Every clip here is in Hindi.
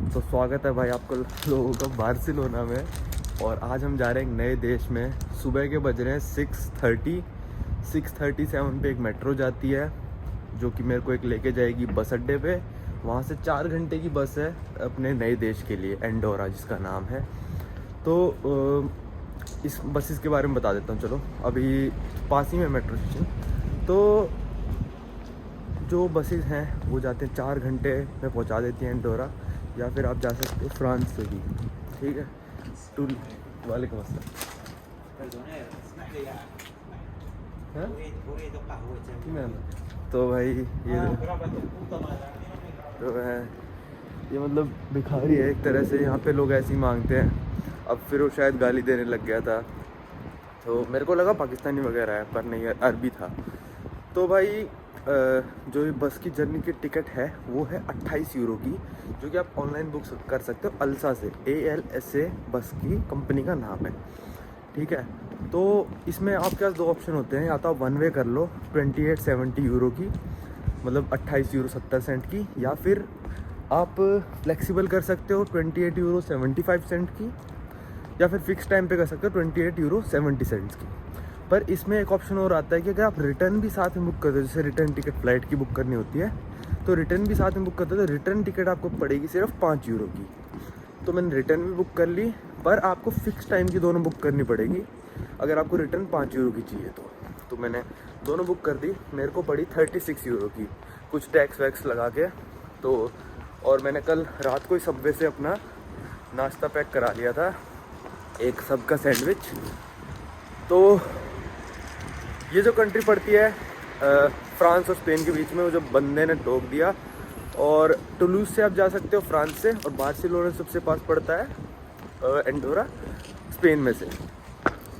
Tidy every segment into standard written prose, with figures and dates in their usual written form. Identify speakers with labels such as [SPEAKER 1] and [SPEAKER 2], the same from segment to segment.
[SPEAKER 1] तो स्वागत है भाई आपको लोगों का बार्सिलोना में। और आज हम जा रहे हैं एक नए देश में। सुबह के बज रहे हैं 6:37 पे एक मेट्रो जाती है जो कि मेरे को एक लेके जाएगी बस अड्डे पे। वहाँ से 4 घंटे की बस है अपने नए देश के लिए, एंडोरा जिसका नाम है। तो इस बसेस के बारे में बता देता हूँ। चलो, अभी पास ही में मेट्रो स्टेशन। तो जो बसेस हैं वो जाते हैं 4 घंटे में पहुँचा देती हैं एंडोरा, या फिर आप जा सकते हो फ्रांस से भी। ठीक है। वालेकुम अस्सलाम। तो भाई ये मतलब भिखारी है एक तरह से। यहाँ पे लोग ऐसे ही मांगते हैं। अब फिर वो शायद गाली देने लग गया था, तो मेरे को लगा पाकिस्तानी वगैरह है, पर नहीं, अरबी था। तो भाई जो ये बस की जर्नी की टिकट है वो है 28 यूरो की, जो कि आप ऑनलाइन बुक कर सकते हो अल्सा से। ALSA बस की कंपनी का नाम है। ठीक है। तो इसमें आपके पास 2 ऑप्शन होते हैं, या तो आप 1 वे कर लो 28-70 यूरो की, मतलब 28 यूरो 70 सेंट की, या फिर आप फ्लेक्सिबल कर सकते हो 28 यूरो 75 सेंट की, या फिर फिक्स टाइम पे कर सकते हो 28 यूरो 70 सेंट्स की। पर इसमें एक ऑप्शन और आता है कि अगर आप रिटर्न भी साथ में बुक करते हो, जैसे रिटर्न टिकट फ़्लाइट की बुक करनी होती है, तो रिटर्न भी साथ में बुक करते हो तो रिटर्न टिकट आपको पड़ेगी सिर्फ 5 यूरो की। तो मैंने रिटर्न भी बुक कर ली, पर आपको फ़िक्स टाइम की दोनों बुक करनी पड़ेगी अगर आपको रिटर्न 5 यूरो की चाहिए तो मैंने दोनों बुक कर दी। मेरे को पड़ी 36 यूरो की, कुछ टैक्स वैक्स लगा के। तो और मैंने कल रात को ही सबवे से अपना नाश्ता पैक करा लिया था, एक सब का सैंडविच। तो ये जो कंट्री पड़ती है फ्रांस और स्पेन के बीच में, वो जो बंदे ने टोक दिया। और टुलूज से आप जा सकते हो फ्रांस से, और बार्सिलोना सबसे पास पड़ता है एंडोरा स्पेन में से।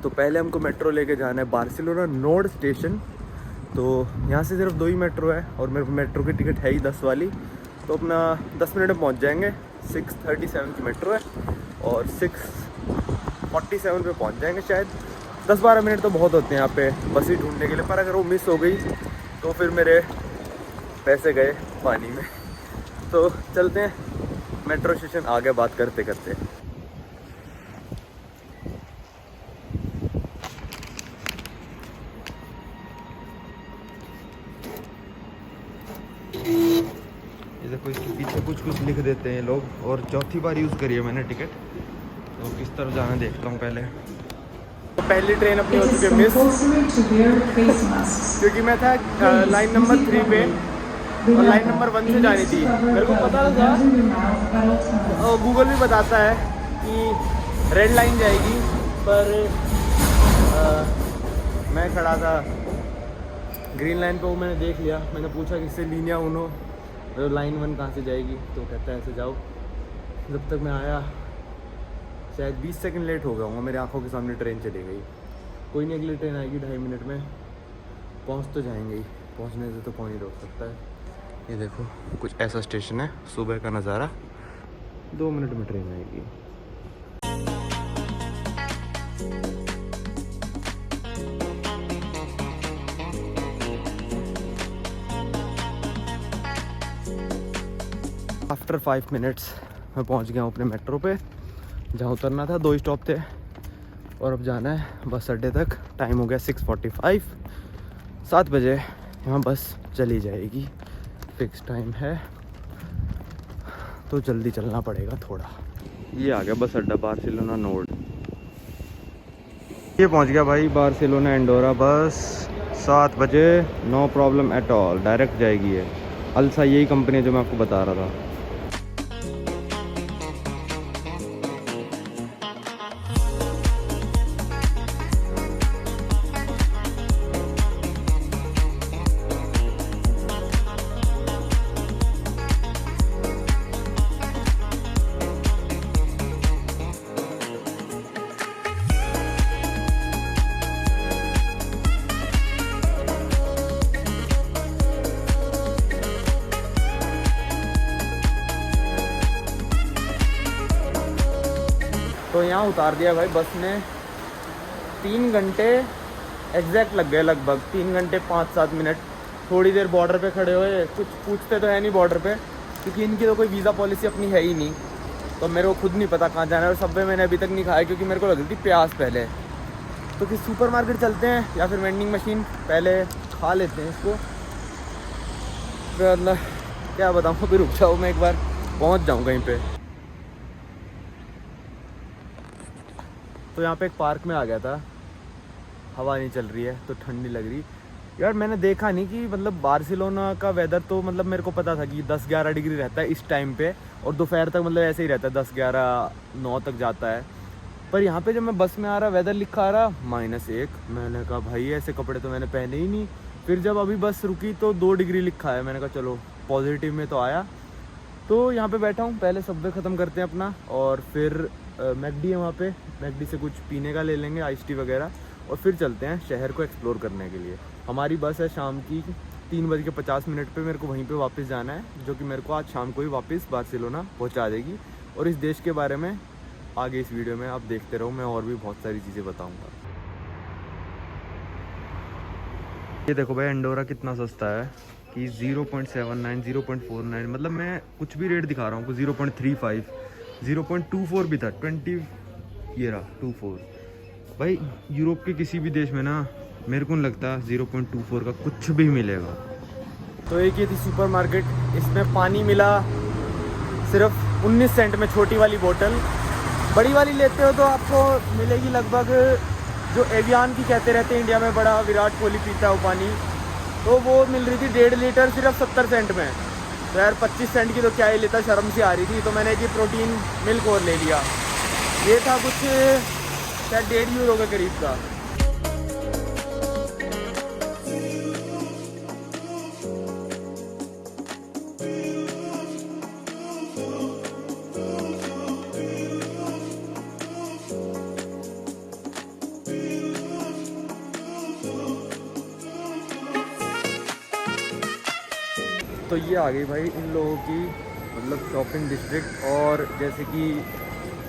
[SPEAKER 1] तो पहले हमको मेट्रो लेके जाना है बार्सिलोना नोड स्टेशन। तो यहाँ से सिर्फ 2 ही मेट्रो है, और मेरे मेट्रो की टिकट है ही 10 वाली। तो अपना 10 मिनट में पहुँच जाएंगे। 6:37 की मेट्रो है और 6:47 पे पहुँच जाएंगे शायद। 10-12 मिनट तो बहुत होते हैं यहाँ पे बस ही ढूंढने के लिए, पर अगर वो मिस हो गई तो फिर मेरे पैसे गए पानी में। तो चलते हैं मेट्रो स्टेशन, आगे बात करते करते। ये देखो, इसके पीछे कुछ लिख देते हैं लोग। और चौथी बार यूज़ करी है मैंने टिकट, तो किस तरफ जाना देखता हूँ पहले। तो पहली ट्रेन अपनी हो चुकी है मिस, क्योंकि मैं था लाइन नंबर 3 पे और लाइन नंबर 1 से जानी थी। मेरे को पता था, गूगल भी बताता है कि रेड लाइन जाएगी, पर मैं खड़ा था ग्रीन लाइन पे। वो मैंने देख लिया, मैंने पूछा किससे लीनिया उनो लाइन 1 कहाँ से जाएगी, तो कहता है ऐसे जाओ। जब तक मैं आया शायद 20 सेकंड लेट हो गया हूँ, मेरे आंखों के सामने ट्रेन चली गई। कोई नहीं, अगली ट्रेन आएगी 2.5 मिनट में, पहुँच तो जाएंगे ही। पहुँचने से तो कौन ही रोक सकता है। ये देखो, कुछ ऐसा स्टेशन है, सुबह का नज़ारा। 2 मिनट में ट्रेन आएगी। आफ्टर 5 मिनट्स मैं पहुँच गया हूँ अपने मेट्रो पे, जहाँ उतरना था। 2 स्टॉप थे, और अब जाना है बस अड्डे तक। टाइम हो गया 6:45। 7 बजे यहाँ बस चली जाएगी, फिक्स टाइम है, तो जल्दी चलना पड़ेगा थोड़ा। ये आ गया बस अड्डा बार्सिलोना नोड। ये पहुँच गया भाई बार्सिलोना एंडोरा बस। 7 बजे, no problem at all, direct जाएगी ये। अल्सा यही कंपनी है जो मैं आपको बता रहा था। तो यहाँ उतार दिया भाई बस ने। 3 घंटे एग्जैक्ट लग गए, लगभग 3 घंटे 5-7 मिनट। थोड़ी देर बॉर्डर पे खड़े हुए, कुछ पूछते तो है नहीं बॉर्डर पे, क्योंकि इनकी तो कोई वीज़ा पॉलिसी अपनी है ही नहीं। तो मेरे को खुद नहीं पता कहाँ जाना है, और सबवे मैंने अभी तक नहीं खाया क्योंकि मेरे को लग रही थी प्यास पहले। तो किस सुपर मार्केट चलते हैं या फिर वेंडिंग मशीन, पहले खा लेते हैं इसको, फिर क्या बताऊँ, अभी रुक जाओ मैं एक बार पहुँच जाऊँ कहीं पे। तो यहाँ पे एक पार्क में आ गया था, हवा नहीं चल रही है तो ठंडी लग रही यार। मैंने देखा नहीं कि मतलब बार्सिलोना का वेदर तो मतलब मेरे को पता था कि 10-11 डिग्री रहता है इस टाइम पे, और दोपहर तक मतलब ऐसे ही रहता है, 10-11-9 तक जाता है। पर यहाँ पे जब मैं बस में आ रहा, वेदर लिखा आ रहा -1। मैंने कहा भाई ऐसे कपड़े तो मैंने पहने ही नहीं। फिर जब अभी बस रुकी तो 2 डिग्री लिखा है। मैंने कहा चलो पॉजिटिव में तो आया। तो यहाँ पे बैठा हूँ, पहले सबवे ख़त्म करते हैं अपना, और फिर मैकडी है वहाँ पे, मैकडी से कुछ पीने का ले लेंगे, आइस टी वगैरह, और फिर चलते हैं शहर को एक्सप्लोर करने के लिए। हमारी बस है शाम की 3:50 पे, मेरे को वहीं पे वापस जाना है, जो कि मेरे को आज शाम को ही वापस बार्सिलोना पहुँचा देगी। और इस देश के बारे में आगे इस वीडियो में आप देखते रहो, मैं और भी बहुत सारी चीज़ें बताऊँगा। ये देखो भाई एंडोरा कितना सस्ता है कि 0.79, 0.49, मतलब मैं कुछ भी रेट दिखा रहा हूँ, 0.35, 0.24 भी था, 20 ये रहा 24। भाई यूरोप के किसी भी देश में ना मेरे को नहीं लगता 0.24 का कुछ भी मिलेगा। तो एक ये थी सुपर मार्केट, इसमें पानी मिला सिर्फ 19 सेंट में, छोटी वाली बोतल। बड़ी वाली लेते हो तो आपको मिलेगी लगभग, जो एवियान की कहते रहते हैं इंडिया में, बड़ा विराट कोहली पीता है वो पानी, तो वो मिल रही थी 1.5 लीटर सिर्फ 70 सेंट में। तो यार 25 सेंट की तो क्या ही लेता, शर्म सी आ रही थी। तो मैंने एक प्रोटीन मिल्क और ले लिया, ये था कुछ शायद 1.5 यूरो के करीब का। तो ये आ गई भाई इन लोगों की मतलब शॉपिंग डिस्ट्रिक्ट, और जैसे कि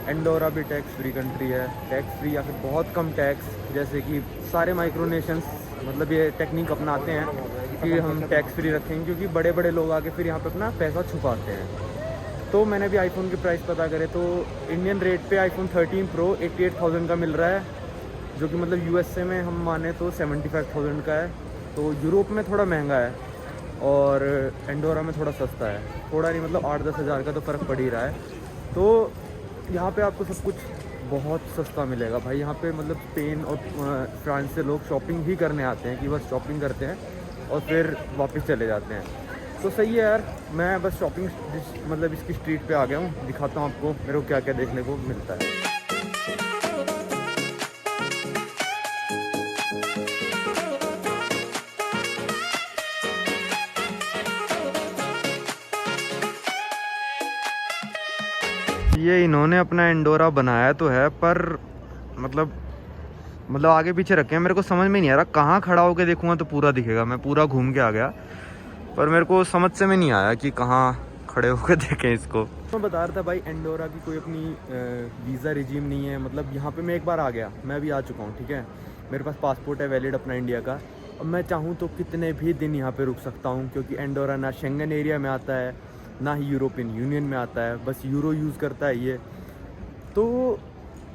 [SPEAKER 1] एंडोरा भी टैक्स फ्री कंट्री है, टैक्स फ्री या फिर बहुत कम टैक्स, जैसे कि सारे माइक्रोनेशंस मतलब ये टेक्निक अपनाते हैं कि हम टैक्स फ्री रखेंगे, क्योंकि बड़े बड़े लोग आके फिर यहाँ पे अपना पैसा छुपाते हैं। तो मैंने भी आईफोन के प्राइस पता करे तो इंडियन रेट पे आईफोन 13 प्रो 88,000 का मिल रहा है, जो कि मतलब यूएसए में हम माने तो 75,000 का है। तो यूरोप में थोड़ा महंगा है और एंडोरा में थोड़ा सस्ता है, थोड़ा नहीं मतलब 8-10 हज़ार का तो फ़र्क पड़ ही रहा है। तो यहाँ पे आपको सब कुछ बहुत सस्ता मिलेगा भाई। यहाँ पे मतलब स्पेन और फ्रांस से लोग शॉपिंग ही करने आते हैं, कि बस शॉपिंग करते हैं और फिर वापस चले जाते हैं। तो सही है यार, मैं बस शॉपिंग मतलब इसकी स्ट्रीट पे आ गया हूँ, दिखाता हूँ आपको मेरे को क्या क्या देखने को मिलता है। ये इन्होंने अपना एंडोरा बनाया तो है, पर मतलब आगे पीछे रखे हैं। मेरे को समझ में नहीं आ रहा, कहाँ खड़ा होकर देखूंगा तो पूरा दिखेगा। मैं पूरा घूम के आ गया, पर मेरे को समझ से में नहीं आया कि कहाँ खड़े होकर देखें इसको। मैं बता रहा था भाई, एंडोरा की कोई अपनी वीज़ा रिजीम नहीं है। मतलब यहाँ पे मैं एक बार आ गया, मैं अभी आ चुका हूँ, ठीक है। मेरे पास पासपोर्ट है वैलिड अपना इंडिया का, और मैं चाहूँ तो कितने भी दिन यहाँ पे रुक सकता हूँ, क्योंकि एंडोरा ना शेंगन एरिया में आता है ना ही यूरोपियन यूनियन में आता है, बस यूरो यूज़ करता है ये। तो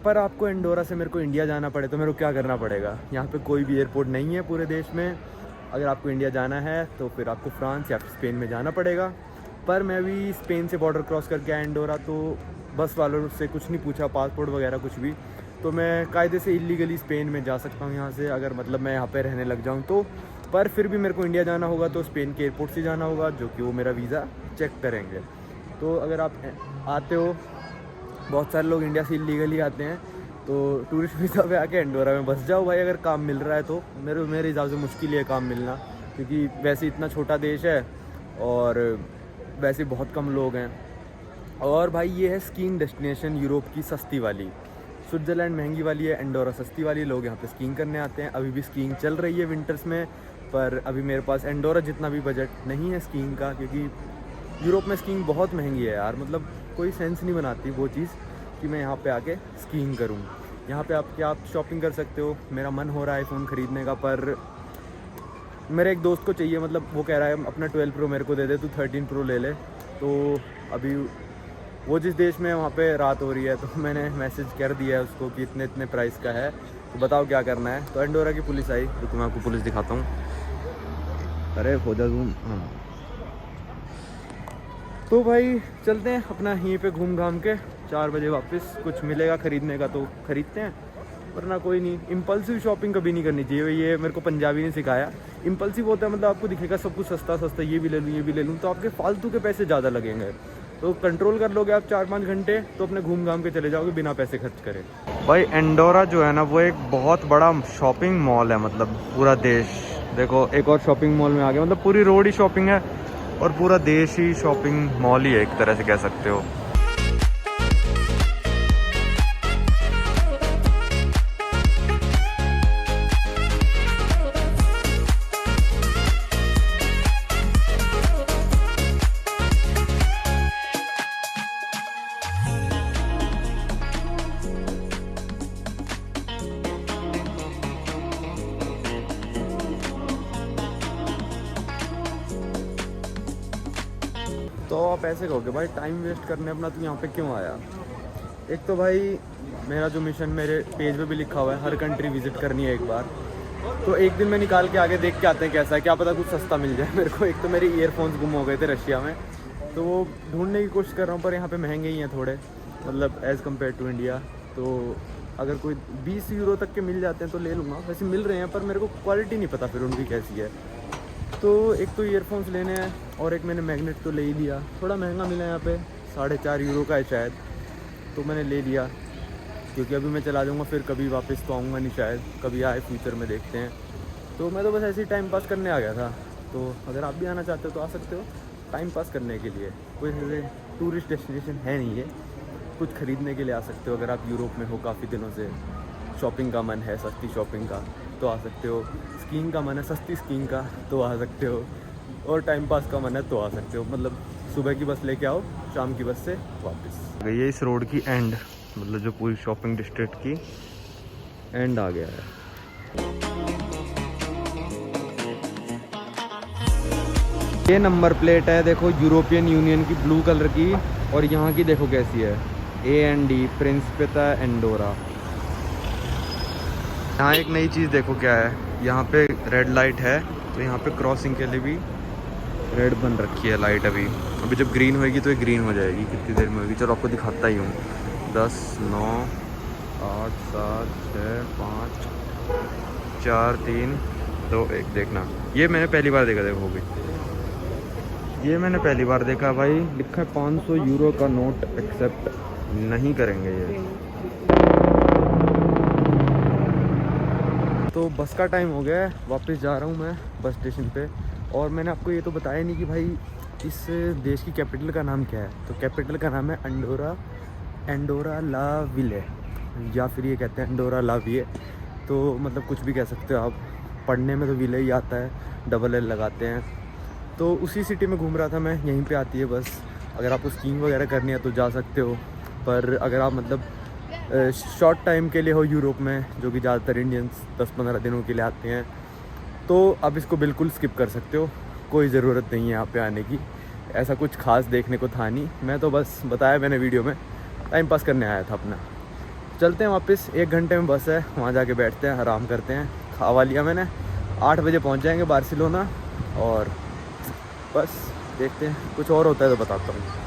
[SPEAKER 1] पर आपको एंडोरा से मेरे को इंडिया जाना पड़े तो मेरे को क्या करना पड़ेगा? यहाँ पे कोई भी एयरपोर्ट नहीं है पूरे देश में। अगर आपको इंडिया जाना है तो फिर आपको फ्रांस या फिर स्पेन में जाना पड़ेगा। पर मैं भी स्पेन से बॉर्डर क्रॉस करके आया एंडोरा, तो बस वालों से कुछ नहीं पूछा, पासपोर्ट वगैरह कुछ भी, तो मैं कायदे से इलीगली स्पेन में जा सकता हूँ यहाँ से, अगर मतलब मैं यहाँ पे रहने लग जाऊँ तो। पर फिर भी मेरे को इंडिया जाना होगा तो स्पेन के एयरपोर्ट से जाना होगा, जो कि वो मेरा वीज़ा चेक करेंगे। तो अगर आप आते हो, बहुत सारे लोग इंडिया से इलीगली आते हैं, तो टूरिस्ट वीज़ा पे आके एंडोरा में बस जाओ भाई, अगर काम मिल रहा है तो। मेरे हिसाब से मुश्किल है काम मिलना, क्योंकि वैसे इतना छोटा देश है और वैसे बहुत कम लोग हैं। और भाई ये है स्कीइंग डेस्टिनेशन यूरोप की सस्ती वाली। स्विट्ज़रलैंड महंगी वाली है, एंडोरा सस्ती वाली। लोग यहाँ पे स्कीइंग करने आते हैं। अभी भी स्कीइंग चल रही है विंटर्स में, पर अभी मेरे पास एंडोरा जितना भी बजट नहीं है स्कीइंग का, क्योंकि यूरोप में स्कीइंग बहुत महंगी है यार। मतलब कोई सेंस नहीं बनाती वो चीज़ कि मैं यहाँ पे आके स्कीइंग करूँ। यहाँ पे आप शॉपिंग कर सकते हो। मेरा मन हो रहा है आईफोन ख़रीदने का, पर मेरे एक दोस्त को चाहिए, मतलब वो कह रहा है अपना 12 प्रो मेरे को दे दे, तू 13 प्रो ले ले। तो अभी वो जिस देश में है वहाँ पे रात हो रही है, तो मैंने मैसेज कर दिया है उसको कि इतने इतने प्राइस का है, तो बताओ क्या करना है। तो एंडोरा की पुलिस आई, तो मैं आपको पुलिस दिखाता हूँ। अरे हो जा जूम। हाँ, तो भाई चलते हैं अपना यहीं पे घूम घाम के 4 बजे वापस। कुछ मिलेगा ख़रीदने का तो ख़रीदते हैं, वरना कोई नहीं। इम्पल्सिव शॉपिंग कभी नहीं करनी चाहिए, ये मेरे को पंजाबी ने सिखाया। इम्पल्सिव होता है मतलब आपको दिखेगा सब कुछ सस्ता सस्ता, ये भी ले लूँ ये भी ले लूँ, तो आपके फालतू के पैसे ज़्यादा लगेंगे। तो कंट्रोल कर लोगे आप 4-5 घंटे, तो अपने घूम घाम के चले जाओगे बिना पैसे खर्च करे। भाई एंडोरा जो है ना, वो एक बहुत बड़ा शॉपिंग मॉल है, मतलब पूरा देश। देखो एक और शॉपिंग मॉल में आ गया, मतलब पूरी रोड ही शॉपिंग है और पूरा देश ही शॉपिंग मॉल ही है, एक तरह से कह सकते हो। तो आप ऐसे कहोगे भाई टाइम वेस्ट करने अपना तो यहाँ पे क्यों आया। एक तो भाई मेरा जो मिशन मेरे पेज पे भी लिखा हुआ है, हर कंट्री विजिट करनी है एक बार। तो एक दिन मैं निकाल के आगे देख के आते हैं कैसा है, क्या पता कुछ सस्ता मिल जाए मेरे को। एक तो मेरे ईयरफोन्स गुम हो गए थे रशिया में, तो वो ढूंढने की कोशिश कर रहा हूँ, पर यहाँ पे महंगे ही हैं थोड़े, मतलब एज़ कम्पेयर टू इंडिया। तो अगर कोई 20 यूरो तक के मिल जाते हैं तो ले लूँगा। वैसे मिल रहे हैं पर मेरे को क्वालिटी नहीं पता फिर उनकी कैसी है। तो एक तो ईयरफोन्स लेने हैं और एक मैंने मैग्नेट तो ले ही लिया। थोड़ा महंगा मिला यहाँ पे, 4.5 यूरो का है शायद, तो मैंने ले लिया क्योंकि अभी मैं चला जाऊँगा, फिर कभी वापस तो आऊँगा नहीं शायद, कभी आए फ्यूचर में देखते हैं। तो मैं तो बस ऐसे ही टाइम पास करने आ गया था। तो अगर आप भी आना चाहते हो तो आ सकते हो टाइम पास करने के लिए। कोई ऐसे टूरिस्ट डेस्टिनेशन है नहीं है, कुछ ख़रीदने के लिए आ सकते हो। अगर आप यूरोप में हो काफ़ी दिनों से, शॉपिंग का मन है, सस्ती शॉपिंग का, तो आ सकते हो। स्कीइंग का मन है, सस्ती स्कीइंग का, तो आ सकते हो। और टाइम पास का मन है तो आ सकते हो। मतलब सुबह की बस लेके आओ, शाम की बस से वापस। ये इस रोड की एंड, मतलब जो पूरी शॉपिंग डिस्ट्रिक्ट की एंड आ गया है। ये नंबर प्लेट है, देखो यूरोपियन यूनियन की ब्लू कलर की, और यहाँ की देखो कैसी है, AND प्रिंसिपेता एंडोरा। यहाँ एक नई चीज़ देखो क्या है, यहाँ पे रेड लाइट है, तो यहाँ पे क्रॉसिंग के लिए भी रेड बन रखी है लाइट। अभी जब ग्रीन होएगी तो ये ग्रीन हो जाएगी, कितनी देर में होगी चलो आपको दिखाता ही हूँ। 10, 9, 8, 7, 6, 5, 4, 3, 2, 1 देखना। ये मैंने पहली बार देखा, देखो भी ये मैंने पहली बार देखा भाई। लिखा है 500 यूरो का नोट एक्सेप्ट नहीं करेंगे ये। तो बस का टाइम हो गया है, वापस जा रहा हूँ मैं बस स्टेशन पे। और मैंने आपको ये तो बताया नहीं कि भाई इस देश की कैपिटल का नाम क्या है। तो कैपिटल का नाम है एंडोरा ला विले, या फिर ये कहते हैं एंडोरा ला विले। तो मतलब कुछ भी कह सकते हो आप, पढ़ने में तो विले ही आता है, डबल एल लगाते हैं। तो उसी सिटी में घूम रहा था मैं, यहीं पे आती है बस। अगर आपको स्कीइंग वगैरह करनी है तो जा सकते हो, पर अगर आप मतलब शॉर्ट टाइम के लिए हो यूरोप में, जो कि ज़्यादातर इंडियंस 10-15 दिनों के लिए आते हैं, तो आप इसको बिल्कुल स्किप कर सकते हो। कोई ज़रूरत नहीं है यहाँ पे आने की, ऐसा कुछ खास देखने को था नहीं। मैं तो बस बताया मैंने वीडियो में, टाइम पास करने आया था अपना। चलते हैं वापस, 1 घंटे में बस है, वहाँ जाके बैठते हैं, आराम करते हैं। खावा लिया मैंने, 8 बजे पहुँच जाएंगे बार्सिलोना। और बस देखते हैं, कुछ और होता है तो बताता हूँ।